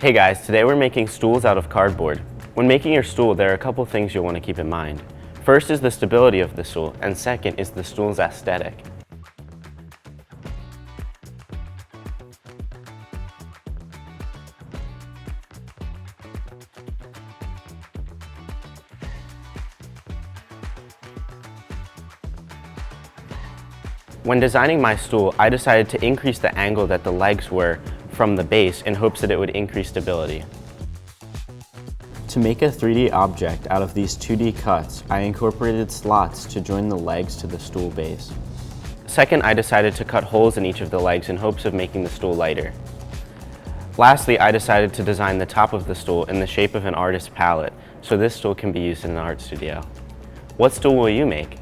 Hey guys, today we're making stools out of cardboard. When making your stool, there are a couple things you'll want to keep in mind. First is the stability of the stool, and second is the stool's aesthetic. When designing my stool, I decided to increase the angle that the legs were from the base in hopes that it would increase stability. To make a 3D object out of these 2D cuts, I incorporated slots to join the legs to the stool base. Second, I decided to cut holes in each of the legs in hopes of making the stool lighter. Lastly, I decided to design the top of the stool in the shape of an artist's palette, so this stool can be used in an art studio. What stool will you make?